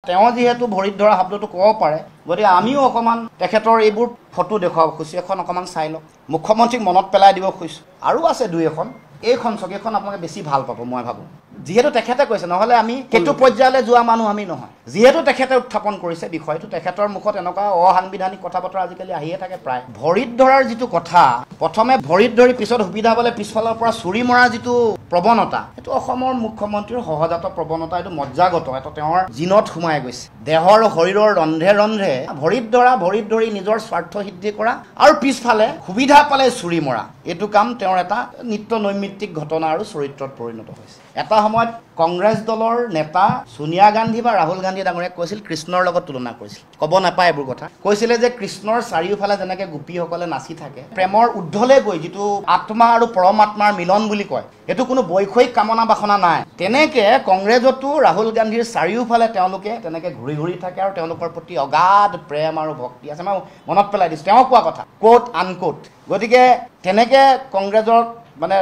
তেওঁ যিহেতু ভৰিত ধৰা শব্দটো ক'ব পাৰে, গতিকে আমিও অকণমান তেখেতৰ এইবোৰ ফটো দেখুৱাব খুজিছোঁ, এখন অকণমান চাই লওক। মুখ্যমন্ত্ৰীক মনত পেলাই দিব খুজিছোঁ। আৰু আছে দুই এখন, এইখন ছবিখন আপোনালোকে বেছি ভাল পাব মই ভাবোঁ, যিহেতু তেখেতে কৈছে, নহ'লে আমি সেইটো পৰ্যায়লৈ যোৱা মানুহ আমি নহয়। যিহেতু তেখেতে উত্থাপন কৰিছে বিষয়টো, তেখেতৰ মুখত এনেকুৱা অসাংবিধানিক কথা বতৰা আজিকালি আহিয়ে থাকে প্ৰায়। ভৰিত ধৰাৰ যিটো কথা, প্ৰথমে ভৰিত ধৰি পিছত সুবিধা পালে পিছফালৰ পৰা চুৰি মৰাৰ যিটো প্ৰৱণতা, সেইটো অসমৰ মুখ্যমন্ত্ৰীৰ সহজাত প্ৰৱণতা, এইটো মজ্জাগত, এইটো তেওঁৰ জিনত সোমাই গৈছে। দেহৰ শৰীৰৰ ৰন্ধে ৰন্ধে ভৰিত ধৰি নিজৰ স্বাৰ্থ সিদ্ধি কৰা আৰু পিছফালে সুবিধা পালে চুৰি মৰা, এইটো কাম তেওঁৰ এটা নিত্য নৈমিত্তিক ঘটনা আৰু চৰিত্ৰত পৰিণত হৈছে। এটা সময়ত কংগ্ৰেছ দলৰ নেতা ছোনিয়া গান্ধী বা ৰাহুল গান্ধী ডাঙৰীয়াক কৈছিল, কৃষ্ণৰ লগত তুলনা কৰিছিল। ক'ব নাপায় এইবোৰ কথা। কৈছিলে যে কৃষ্ণৰ চাৰিওফালে যেনেকৈ গোপীসকলে নাচি থাকে, প্ৰেমৰ ঊৰ্ধলৈ গৈ যিটো আত্মা আৰু পৰমাত্মাৰ মিলন বুলি কয়, এইটো কোনো বৈষয়িক কামনা বাসনা নাই, তেনেকৈ কংগ্ৰেছতো ৰাহুল গান্ধীৰ চাৰিওফালে তেওঁলোকে তেনেকৈ ঘূৰি ঘূৰি থাকে আৰু তেওঁলোকৰ প্ৰতি অগাধ প্ৰেম আৰু ভক্তি আছে। মই মনত পেলাই দিছোঁ তেওঁ কোৱা কথা, কোট আনকোট। গতিকে তেনেকৈ কংগ্ৰেছৰ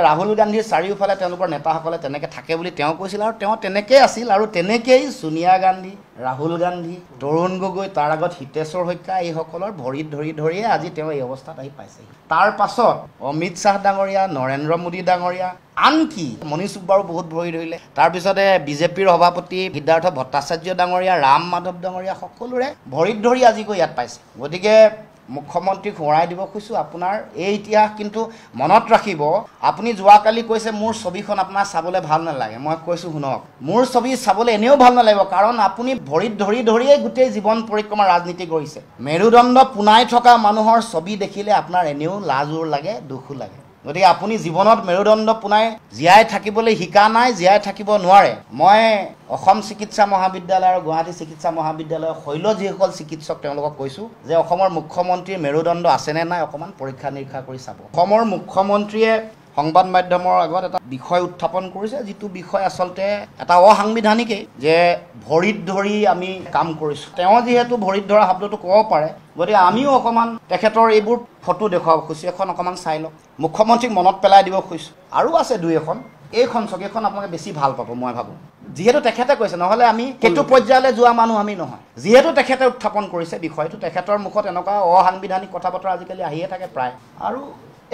ৰাহুল গান্ধীৰ চাৰিওফালে তেওঁলোকৰ নেতাসকলে তেনেকৈ থাকে বুলি তেওঁ কৈছিল, আৰু তেওঁ তেনেকেই আছিল। আৰু তেনেকেই ছোনিয়া গান্ধী, ৰাহুল গান্ধী, তৰুণ গগৈ, তাৰ আগত হিতেশ্বৰ শইকীয়া, এইসকলৰ ভৰিত ধৰিয়ে আজি তেওঁ এই অৱস্থাত আহি পাইছেহি। তাৰ পাছত অমিত শ্বাহ ডাঙৰীয়া, নৰেন্দ্ৰ মোদী ডাঙৰীয়া, আনকি মনীষ ছুব্বাৰো বহুত ভৰি ধৰিলে। তাৰপিছতে বিজেপিৰ সভাপতি সিদ্ধাৰ্থ ভট্টাচাৰ্য ডাঙৰীয়া, ৰাম মাধৱ ডাঙৰীয়া, সকলোৰে ভৰিত ধৰি আজি গৈ ইয়াত পাইছে। গতিকে মুখ্যমন্ত্ৰীক সোঁৱৰাই দিব খুজিছোঁ, আপোনাৰ এই ইতিহাস কিন্তু মনত ৰাখিব। আপুনি যোৱাকালি কৈছে মোৰ ছবিখন আপোনাৰ চাবলৈ ভাল নালাগে, মই কৈছোঁ শুনক, মোৰ ছবি চাবলৈ এনেও ভাল নালাগিব, কাৰণ আপুনি ভৰিত ধৰিয়ে গোটেই জীৱন পৰিক্ৰমা ৰাজনীতি কৰিছে। মেৰুদণ্ড পোনাই থকা মানুহৰ ছবি দেখিলে আপোনাৰ এনেও লাজোৰ লাগে, দুখো লাগে। গতিকে আপুনি জীৱনত মেৰুদণ্ড পোনাই জীয়াই থাকিবলৈ শিকা নাই, জীয়াই থাকিব নোৱাৰে। মই অসম চিকিৎসা মহাবিদ্যালয় আৰু গুৱাহাটী চিকিৎসা মহাবিদ্যালয়ৰ শৈল যিসকল চিকিৎসক তেওঁলোকক কৈছোঁ যে অসমৰ মুখ্যমন্ত্ৰীৰ মেৰুদণ্ড আছেনে নাই অকণমান পৰীক্ষা নিৰীক্ষা কৰি চাব। অসমৰ মুখ্যমন্ত্ৰীয়ে সংবাদ মাধ্যমৰ আগত এটা বিষয় উত্থাপন কৰিছে, যিটো বিষয় আচলতে এটা অসাংবিধানিকেই, যে ভৰিত ধৰি আমি কাম কৰিছোঁ। তেওঁ যিহেতু ভৰিত ধৰা শব্দটো ক'ব পাৰে, গতিকে আমিও অকণমান তেখেতৰ এইবোৰ ফটো দেখুৱাব খুজিছোঁ, এখন অকণমান চাই লওক। মুখ্যমন্ত্ৰীক মনত পেলাই দিব খুজিছোঁ। আৰু আছে দুই এখন, এইখন ছবিখন আপোনালোকে বেছি ভাল পাব মই ভাবোঁ, যিহেতু তেখেতে কৈছে, নহ'লে আমি সেইটো পৰ্যায়লৈ যোৱা মানুহ আমি নহয়। যিহেতু তেখেতে উত্থাপন কৰিছে বিষয়টো, তেখেতৰ মুখত এনেকুৱা অসাংবিধানিক কথা বতৰা আজিকালি আহিয়ে থাকে প্ৰায়। আৰু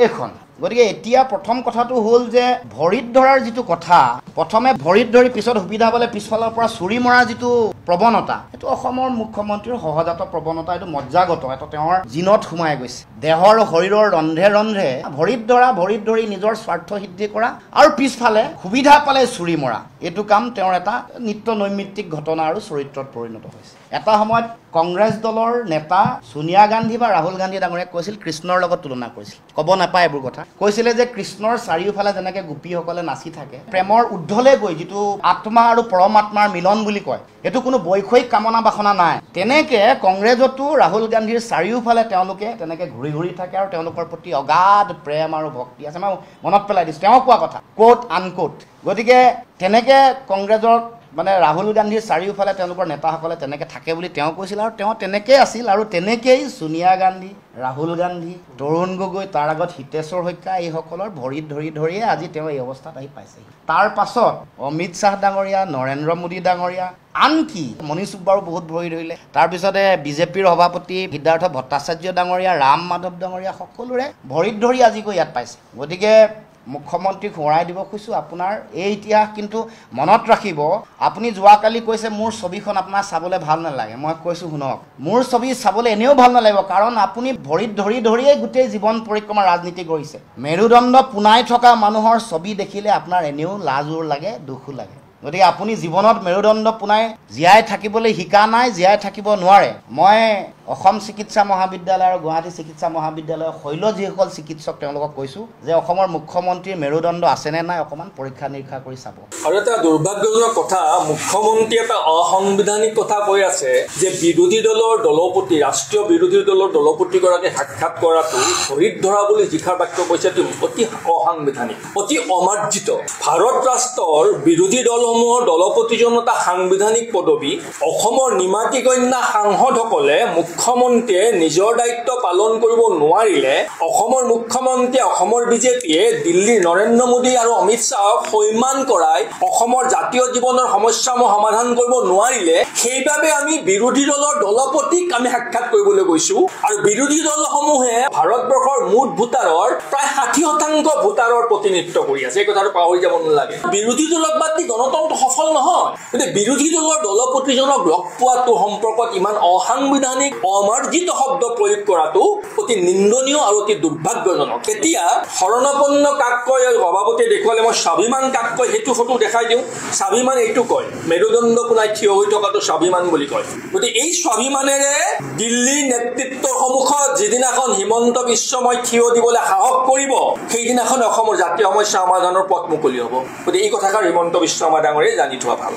এইখন, গতিকে এতিয়া প্ৰথম কথাটো হ'ল যে ভৰিত ধৰাৰ যিটো কথা, প্ৰথমে ভৰিত ধৰি পিছত সুবিধা পালে পিছফালৰ পৰা চুৰি মৰাৰ যিটো প্ৰৱণতা, সেইটো অসমৰ মুখ্যমন্ত্ৰীৰ সহজাত প্ৰৱণতা, এইটো মজ্জাগত, এইটো তেওঁৰ জিনত সোমাই গৈছে। দেহৰ শৰীৰৰ ৰন্ধে ৰন্ধে ভৰিত ধৰি নিজৰ স্বাৰ্থ সিদ্ধি কৰা আৰু পিছফালে সুবিধা পালে চুৰি মৰা, এইটো কাম তেওঁৰ এটা নিত্য নৈমিত্তিক ঘটনা আৰু চৰিত্ৰত পৰিণত হৈছে। এটা সময়ত কংগ্ৰেছ দলৰ নেতা ছোনিয়া গান্ধী বা ৰাহুল গান্ধী ডাঙৰীয়াক কৈছিল, কৃষ্ণৰ লগত তুলনা কৰিছিল। ক'ব নাপায় এইবোৰ কথা। কৈছিলে যে কৃষ্ণৰ চাৰিওফালে যেনেকৈ গোপীসকলে নাচি থাকে, প্ৰেমৰ ঊৰ্ধলৈ গৈ যিটো আত্মা আৰু পৰমাত্মাৰ মিলন বুলি কয়, এইটো কোনো বৈষয়িক কামনা বাসনা নাই, তেনেকৈ কংগ্ৰেছতো ৰাহুল গান্ধীৰ চাৰিওফালে তেওঁলোকে তেনেকৈ ঘূৰি ঘূৰি থাকে আৰু তেওঁলোকৰ প্ৰতি অগাধ প্ৰেম আৰু ভক্তি আছে। মই মনত পেলাই দিছোঁ তেওঁ কোৱা কথা, কোট আনকোট। গতিকে তেনেকৈ কংগ্ৰেছৰ ৰাহুল গান্ধীৰ চাৰিওফালে তেওঁলোকৰ নেতাসকলে তেনেকৈ থাকে বুলি তেওঁ কৈছিল, আৰু তেওঁ তেনেকেই আছিল। আৰু তেনেকেই ছোনিয়া গান্ধী, ৰাহুল গান্ধী, তৰুণ গগৈ, তাৰ আগত হিতেশ্বৰ শইকীয়া, এইসকলৰ ভৰিত ধৰিয়ে আজি তেওঁ এই অৱস্থাত আহি পাইছেহি। তাৰ পাছত অমিত শ্বাহ ডাঙৰীয়া, নৰেন্দ্ৰ মোদী ডাঙৰীয়া, আনকি মনীষ ছুব্বাৰো বহুত ভৰি ধৰিলে। তাৰপিছতে বিজেপিৰ সভাপতি সিদ্ধাৰ্থ ভট্টাচাৰ্য ডাঙৰীয়া, ৰাম মাধৱ ডাঙৰীয়া, সকলোৰে ভৰিত ধৰি আজি গৈ ইয়াত পাইছে। গতিকে মুখ্যমন্ত্ৰীক সোঁৱৰাই দিব খুজিছোঁ, আপোনাৰ এই ইতিহাস কিন্তু মনত ৰাখিব। আপুনি যোৱাকালি কৈছে মোৰ ছবিখন আপোনাৰ চাবলৈ ভাল নালাগে, মই কৈছোঁ শুনক, মোৰ ছবি চাবলৈ এনেও ভাল নালাগিব, কাৰণ আপুনি ভৰিত ধৰিয়ে গোটেই জীৱন পৰিক্ৰমা ৰাজনীতি কৰিছে। মেৰুদণ্ড পোনাই থকা মানুহৰ ছবি দেখিলে আপোনাৰ এনেও লাজোৰ লাগে, দুখো লাগে। গতিকে আপুনি জীৱনত মেৰুদণ্ড পোনাই জীয়াই থাকিবলৈ শিকা নাই, জীয়াই থাকিব নোৱাৰে। মই অসম চিকিৎসা মহাবিদ্যালয় আৰু গুৱাহাটী চিকিৎসা মহাবিদ্যালয়ৰ শৈল যিসকল চিকিৎসক তেওঁলোকক কৈছোঁ যে অসমৰ মুখ্যমন্ত্ৰীৰ মেৰুদণ্ড আছেনে নাই অকণমান পৰীক্ষা নিৰীক্ষা কৰি চাব। আৰু এটা দুৰ্ভাগ্যজনক কথা, মুখ্যমন্ত্ৰী এটা অসাংবিধানিক কথা কৈ আছে যে বিৰোধী দলৰ দলপতি, ৰাষ্ট্ৰীয় বিৰোধী দলৰ দলপতিগৰাকী সাক্ষাৎ কৰাটো ভৰিত ধৰা বুলি যিষাৰ বাক্য কৈছে, অতি অসাংবিধানিক, অতি অমাৰ্জিত। ভাৰত ৰাষ্ট্ৰৰ বিৰোধী দল দলসমূহৰ দলপতিজন এটা সাংবিধানিক পদবী অসমৰ নিমাতী কন্যা সাংসদসকলে মুখ্যমন্ত্ৰীয়ে নিজৰ দায়িত্ব পালন কৰিব নোৱাৰিলে অসমৰ মুখ্যমন্ত্ৰীয়ে অসমৰ বিজেপিয়ে দিল্লীৰ নৰেন্দ্ৰ মোদী আৰু অমিত শ্বাহক সৈমান কৰাই অসমৰ জাতীয় জীৱনৰ সমস্যাসমূহ সমাধান কৰিব নোৱাৰিলে সেইবাবে আমি বিৰোধী দলৰ দলপতিক আমি সাক্ষাৎ কৰিবলৈ গৈছো আৰু বিৰোধী দলসমূহে ভাৰতবৰ্ষৰ মুঠ ভোটাৰৰ প্ৰায় 60% ভোটাৰৰ প্ৰতিনিধিত্ব কৰি আছে এই কথাটো পাহৰি যাব নালাগে বিৰোধী দলক বাদ দি গণতন্ত্ৰ সফল নহয় কিন্তু বিৰোধী দলৰ দলপতিজনক লগ পোৱাটো সম্পৰ্কত ইমান অসাংবিধানিক অমাৰ্জিত শব্দ প্ৰয়োগ কৰাটো অতি নিন্দনীয় আৰু অতি দুৰ্ভাগ্যজনক এতিয়া শৰণাপন্ন কাককৈ সভাপতি দেখুৱালে মই স্বাভিমান কাককৈ সেইটো ফটো দেখাই দিওঁ স্বাভিমান এইটো কয় মেৰুদণ্ড কোনাই থিয় হৈ থকাটো স্বাভিমান বুলি কয় গতিকে এই স্বাভিমানেৰে দিল্লীৰ নেতৃত্বৰ সন্মুখত যিদিনাখন হিমন্ত বিশ্বময় থিয় দিবলৈ সাহস কৰিব সেইদিনাখন অসমৰ জাতীয় সমস্যা সমাধানৰ পথ মুকলি হ'ব গতিকে এই কথাষাৰ হিমন্ত বিশ্বময় ডাঙৰীয়ে জানি থোৱা ভাল